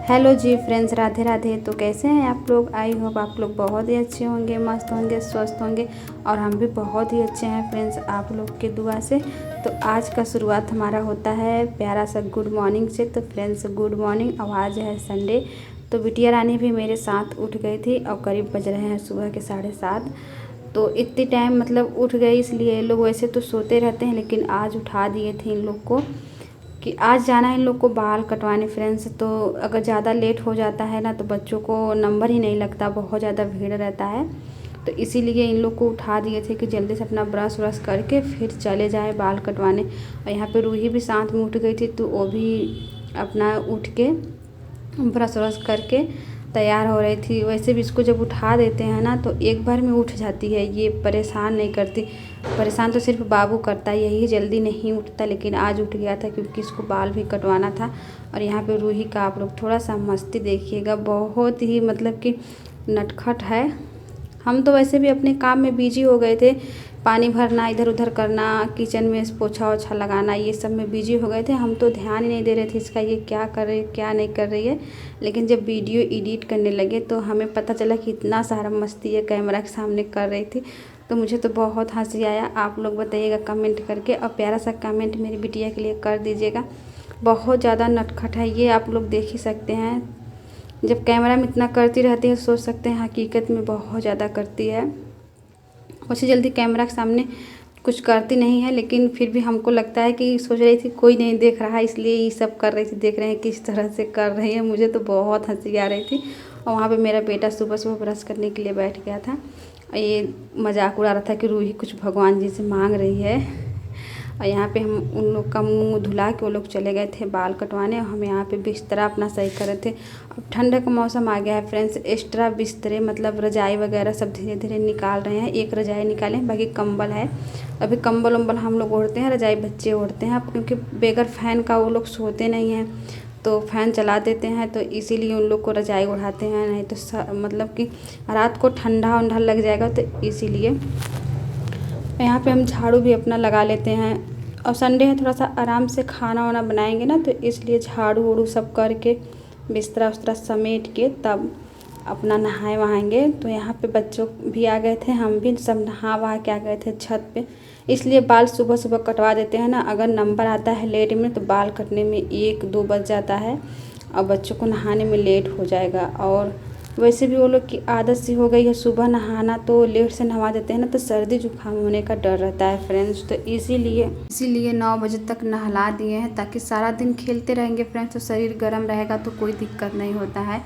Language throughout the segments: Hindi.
हेलो जी फ्रेंड्स, राधे राधे। तो कैसे हैं आप लोग? आई होप आप लोग बहुत ही अच्छे होंगे, मस्त होंगे, स्वस्थ होंगे और हम भी बहुत ही अच्छे हैं फ्रेंड्स, आप लोग के दुआ से। तो आज का शुरुआत हमारा होता है प्यारा सा गुड मॉर्निंग से। तो फ्रेंड्स गुड मॉर्निंग। और आज है संडे, तो बिटिया रानी भी मेरे साथ उठ गई थी और करीब बज रहे हैं सुबह के 7:30। तो इतनी टाइम मतलब उठ गई, इसलिए ये लोग वैसे तो सोते रहते हैं लेकिन आज उठा दिए थे इन लोग को कि आज जाना है इन लोग को बाल कटवाने फ्रेंड्स। तो अगर ज़्यादा लेट हो जाता है ना तो बच्चों को नंबर ही नहीं लगता, बहुत ज़्यादा भीड़ रहता है। तो इसीलिए इन लोग को उठा दिए थे कि जल्दी से अपना ब्रश व्रश करके फिर चले जाए बाल कटवाने। और यहाँ पे रूही भी साथ में उठ गई थी, तो वो भी अपना उठ के ब्रश व्रश करके तैयार हो रही थी। वैसे भी इसको जब उठा देते हैं ना तो एक बार में उठ जाती है, ये परेशान नहीं करती। परेशान तो सिर्फ बाबू करता है, यही जल्दी नहीं उठता। लेकिन आज उठ गया था क्योंकि इसको बाल भी कटवाना था। और यहाँ पे रूही का आप लोग थोड़ा सा मस्ती देखिएगा, बहुत ही मतलब कि नटखट है। हम तो वैसे भी अपने काम में बिजी हो गए थे, पानी भरना, इधर उधर करना, किचन में पोछा ओछा लगाना, ये सब में बिजी हो गए थे। हम तो ध्यान ही नहीं दे रहे थे इसका ये क्या कर रही है क्या नहीं कर रही है। लेकिन जब वीडियो एडिट करने लगे तो हमें पता चला कि इतना सारा मस्ती ये कैमरा के सामने कर रही थी। तो मुझे तो बहुत हंसी आया। आप लोग बताइएगा कमेंट करके, और प्यारा सा कमेंट मेरी बिटिया के लिए कर दीजिएगा। बहुत ज़्यादा नटखट है ये, आप लोग देख ही सकते हैं। जब कैमरा में इतना करती रहती है सोच सकते हैं हकीकत में बहुत ज़्यादा करती है। वैसे जल्दी कैमरा के सामने कुछ करती नहीं है, लेकिन फिर भी हमको लगता है कि सोच रही थी कोई नहीं देख रहा है इसलिए ये सब कर रही थी। देख रहे हैं किस तरह से कर रही है, मुझे तो बहुत हंसी आ रही थी। और वहाँ पे मेरा बेटा सुबह सुबह ब्रश करने के लिए बैठ गया था और ये मजाक उड़ा रहा था कि रूही कुछ भगवान जी से मांग रही है। और यहाँ पे हम उन लोग का मुंह धुला के वो लोग चले गए थे बाल कटवाने, और हम यहाँ पे बिस्तरा अपना सही कर रहे थे। अब ठंड का मौसम आ गया है फ्रेंड्स, एक्स्ट्रा बिस्तरे मतलब रजाई वगैरह सब धीरे धीरे निकाल रहे हैं। एक रजाई निकालें, बाकी कंबल है। अभी कंबल उम्बल हम लोग ओढ़ते हैं, रजाई बच्चे ओढ़ते हैं। अब क्योंकि बगैर फ़ैन का वो लोग सोते नहीं हैं तो फ़ैन चला देते हैं, तो इसीलिए उन लोग को रजाई ओढ़ाते हैं। नहीं तो मतलब कि रात को ठंडा उंडा लग जाएगा, तो इसीलिए यहाँ पे हम झाड़ू भी अपना लगा लेते हैं। और संडे है, थोड़ा सा आराम से खाना वाना बनाएंगे ना, तो इसलिए झाड़ू वाड़ू सब करके बिस्तरा उस्तरा समेट के तब अपना नहाए वहाएंगे। तो यहाँ पे बच्चों भी आ गए थे, हम भी सब नहा वहा के आ गए थे छत पे। इसलिए बाल सुबह सुबह कटवा देते हैं ना, अगर नंबर आता है लेट में तो बाल कटने में 1-2 बज जाता है और बच्चों को नहाने में लेट हो जाएगा। और वैसे भी वो लोग की आदत सी हो गई है सुबह नहाना, तो लेट से नहा देते हैं ना तो सर्दी जुकाम होने का डर रहता है फ्रेंड्स। तो इसीलिए 9 बजे तक नहला दिए हैं, ताकि सारा दिन खेलते रहेंगे फ्रेंड्स तो शरीर गर्म रहेगा तो कोई दिक्कत नहीं होता है।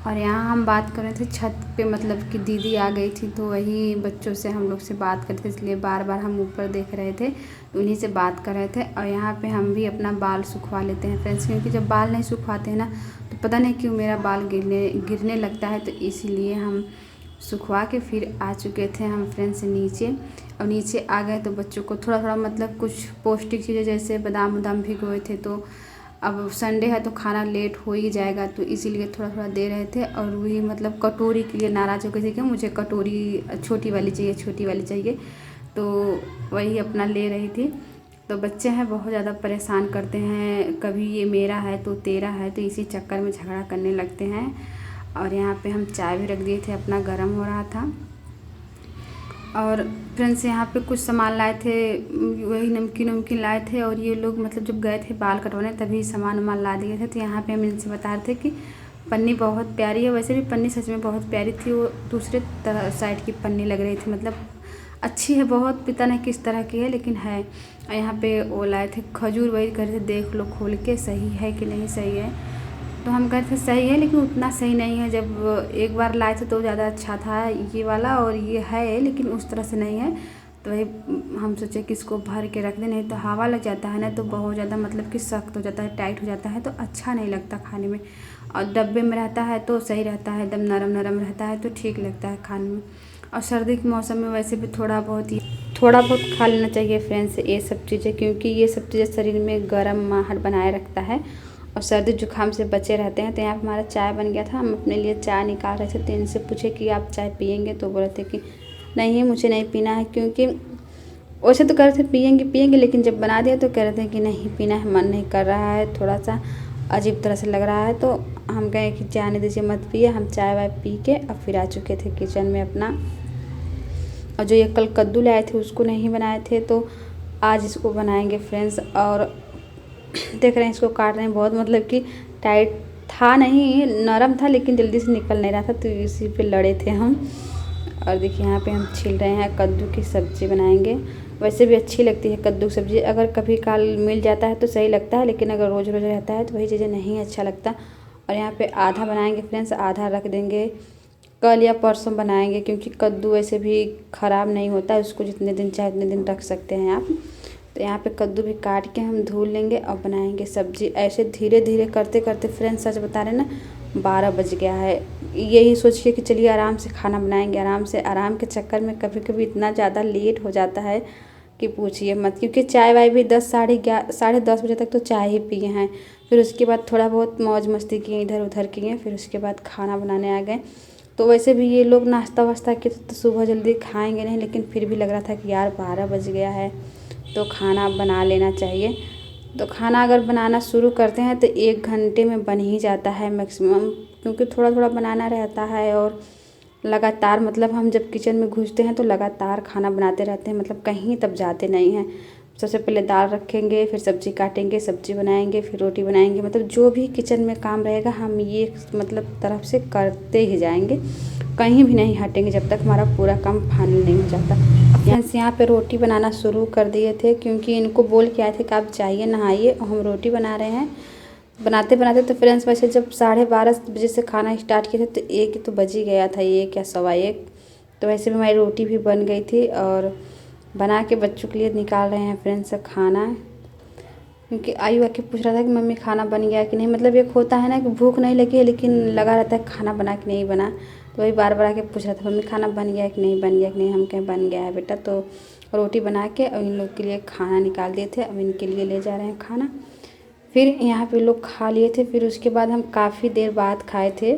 और यहाँ हम बात कर रहे थे छत पे, मतलब कि दीदी आ गई थी तो वही बच्चों से हम लोग से बात करते थे, इसलिए बार बार हम ऊपर देख रहे थे, उन्हीं से बात कर रहे थे। और यहाँ पे हम भी अपना बाल सुखवा लेते हैं फ्रेंड्स, क्योंकि जब बाल नहीं सुखवाते हैं ना तो पता नहीं क्यों मेरा बाल गिरने लगता है। तो इसीलिए हम सुखवा के फिर आ चुके थे हम फ्रेंड्स नीचे। और नीचे आ गए तो बच्चों को थोड़ा थोड़ा मतलब कुछ पौष्टिक चीज़ें जैसे बादाम उदाम भिगोए थे। तो अब संडे है तो खाना लेट हो ही जाएगा, तो इसीलिए थोड़ा थोड़ा दे रहे थे। और वही मतलब कटोरी के लिए नाराज़ हो गए थे कि मुझे कटोरी छोटी वाली चाहिए, छोटी वाली चाहिए। तो वही अपना ले रही थी। तो बच्चे हैं बहुत ज़्यादा परेशान करते हैं, कभी ये मेरा है तो तेरा है, तो इसी चक्कर में झगड़ा करने लगते हैं। और यहाँ पे हम चाय भी रख दिए थे, अपना गर्म हो रहा था। और फ्रेंड्स यहाँ पे कुछ सामान लाए थे, वही नमकीन लाए थे। और ये लोग मतलब जब गए थे बाल कटवाने तभी सामान वामान ला दिए थे। तो यहाँ पे हम इनसे बता रहे थे कि पन्नी बहुत प्यारी है। वैसे भी पन्नी सच में बहुत प्यारी थी, वो दूसरे तरह साइड की पन्नी लग रही थी, मतलब अच्छी है बहुत, पता नहीं किस तरह की है लेकिन है। और यहाँ पे वो लाए थे खजूर, वही कह रहे थे देख लो खोल के सही है कि नहीं सही है। तो हम कह रहे थे सही है लेकिन उतना सही नहीं है। जब एक बार लाए थे तो ज़्यादा अच्छा था ये वाला, और ये है लेकिन उस तरह से नहीं है। तो वही हम सोचे कि इसको भर के रख दें, नहीं तो हवा लग जाता है ना तो बहुत ज़्यादा मतलब कि सख्त हो जाता है, टाइट हो जाता है, तो अच्छा नहीं लगता खाने में। और डब्बे में रहता है तो सही रहता है, एकदम नरम नरम रहता है तो ठीक लगता है खाने में। और सर्दी के मौसम में वैसे भी थोड़ा बहुत खा लेना चाहिए फ्रेंड्स ये सब चीज़ें, क्योंकि ये सब चीज़ें शरीर में गर्म माहौल बनाए रखता है और सर्दी जुकाम से बचे रहते हैं। तो यहाँ पर हमारा चाय बन गया था, हम अपने लिए चाय निकाल रहे थे। तो इनसे पूछे कि आप चाय पियेंगे, तो बोले थे कि नहीं मुझे नहीं पीना है। क्योंकि वैसे तो कह रहे थे पियेंगे, लेकिन जब बना दिया तो कह रहे थे कि नहीं पीना है, मन नहीं कर रहा है, थोड़ा सा अजीब तरह से लग रहा है। तो हम कहे कि जाने दीजिए मत पिए, हम चाय वाय पी के अब फिर आ चुके थे किचन में अपना। और जो ये कल कद्दू लाए थे उसको नहीं बनाए थे, तो आज इसको बनाएंगे फ्रेंड्स। और देख रहे हैं इसको काट रहे हैं, बहुत मतलब कि टाइट था नहीं, नरम था लेकिन जल्दी से निकल नहीं रहा था, तो इसी पे लड़े थे हम। और देखिए यहाँ पे हम छील रहे हैं, कद्दू की सब्ज़ी बनाएंगे। वैसे भी अच्छी लगती है कद्दू की सब्ज़ी, अगर कभी काल मिल जाता है तो सही लगता है, लेकिन अगर रोज़ रोज़ रहता है तो वही चीज़ें नहीं अच्छा लगता। और यहाँ पे आधा बनाएंगे फ्रेंड्स, आधा रख देंगे, कल या परसों बनाएंगे, क्योंकि कद्दू वैसे भी ख़राब नहीं होता है, उसको जितने दिन चाहे उतने दिन रख सकते हैं आप। तो यहाँ पे कद्दू भी काट के हम धुल लेंगे और बनाएंगे सब्ज़ी। ऐसे धीरे धीरे करते करते फ्रेंड्स, सच बता रहे ना 12 बज गया है। यही सोच के कि चलिए आराम से खाना बनाएंगे, आराम से, आराम के चक्कर में कभी कभी इतना ज़्यादा लेट हो जाता है कि पूछिए मत। क्योंकि चाय वाय भी 10 साढ़े 10 बजे तक तो चाय ही पिए हैं। फिर उसके बाद थोड़ा बहुत मौज मस्ती किए, इधर उधर किए, फिर उसके बाद खाना बनाने आ गए। तो वैसे भी ये लोग नाश्ता वास्ता के तो सुबह जल्दी खाएंगे नहीं, लेकिन फिर भी लग रहा था कि यार 12 बज गया है तो खाना बना लेना चाहिए। तो खाना अगर बनाना शुरू करते हैं तो 1 घंटे में बन ही जाता है मैक्सिमम, क्योंकि थोड़ा थोड़ा बनाना रहता है। और लगातार मतलब हम जब किचन में घुसते हैं तो लगातार खाना बनाते रहते हैं, मतलब कहीं तब जाते नहीं हैं। सबसे पहले दाल रखेंगे, फिर सब्ज़ी काटेंगे, सब्ज़ी बनाएंगे, फिर रोटी बनाएंगे, मतलब जो भी किचन में काम रहेगा हम ये मतलब तरफ से करते ही जाएंगे, कहीं भी नहीं हटेंगे जब तक हमारा पूरा काम फाइनल नहीं हो जाता। फ्रेंड्स यहाँ पे रोटी बनाना शुरू कर दिए थे, क्योंकि इनको बोल के आए थे कि आप जाइए नहाइए और हम रोटी बना रहे हैं। बनाते बनाते तो फ्रेंड्स वैसे जब 12:30 बजे से खाना स्टार्ट किए थे तो 1 तो बज ही गया था, 1 या 1:15। तो वैसे भी हमारी रोटी भी बन गई थी और बना के बच्चों के लिए निकाल रहे हैं फ्रेंड्स खाना। क्योंकि आयु आके पूछ रहा था कि मम्मी खाना बन गया कि नहीं, मतलब एक होता है ना कि भूख नहीं लगी है लेकिन लगा रहता है खाना बना कि नहीं बना, तो वही बार बार आके पूछ रहा था मम्मी खाना बन गया कि नहीं, बन गया कि नहीं। हम कहें बन गया है बेटा। तो रोटी बना के और इन लोग के लिए खाना निकाल दिए थे, अब इनके लिए ले जा रहे हैं खाना। फिर यहाँ पे लोग खा लिए थे, फिर उसके बाद हम काफ़ी देर बाद खाए थे।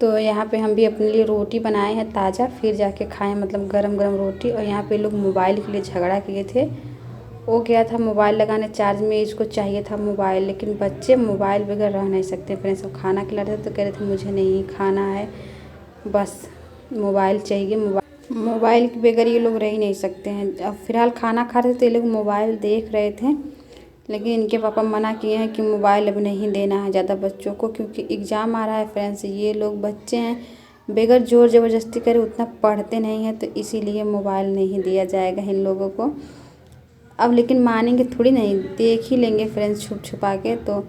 तो यहाँ पे हम भी अपने लिए रोटी बनाए हैं ताज़ा, फिर जाके खाएं, मतलब गरम गरम रोटी। और यहाँ पे लोग मोबाइल के लिए झगड़ा किए थे, वो गया था मोबाइल लगाने चार्ज में, इसको चाहिए था मोबाइल, लेकिन बच्चे मोबाइल बगैर रह नहीं सकते फ्रेंड्स। सब खाना खिला रहे थे तो कह रहे थे मुझे नहीं खाना है, बस मोबाइल चाहिए। मोबाइल के बगैर ये लोग रह ही नहीं सकते हैं। अब फिलहाल खाना खा रहे थे तो ये लोग मोबाइल देख रहे थे, लेकिन इनके पापा मना किए हैं कि मोबाइल अब नहीं देना है ज़्यादा बच्चों को, क्योंकि एग्ज़ाम आ रहा है फ्रेंड्स। ये लोग बच्चे हैं, बगैर ज़ोर ज़बरदस्ती करे उतना पढ़ते नहीं हैं, तो इसीलिए मोबाइल नहीं दिया जाएगा इन लोगों को। अब लेकिन मानेंगे थोड़ी नहीं, देख ही लेंगे फ्रेंड्स छुप छुपा के। तो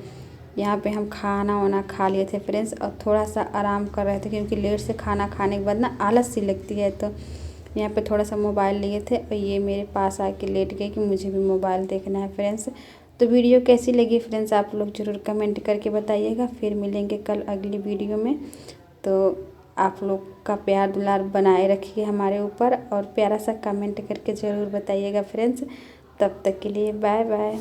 यहाँ पे हम खाना वाना खा लिए थे फ्रेंड्स और थोड़ा सा आराम कर रहे थे, क्योंकि लेट से खाना खाने के बाद ना आलस सी लगती है। तो यहाँ पे थोड़ा सा मोबाइल लिए थे और ये मेरे पास आके लेट गए कि मुझे भी मोबाइल देखना है फ्रेंड्स। तो वीडियो कैसी लगी फ्रेंड्स आप लोग ज़रूर कमेंट करके बताइएगा। फिर मिलेंगे कल अगली वीडियो में। तो आप लोग का प्यार दुलार बनाए रखिए हमारे ऊपर और प्यारा सा कमेंट करके ज़रूर बताइएगा फ्रेंड्स। तब तक के लिए बाय बाय।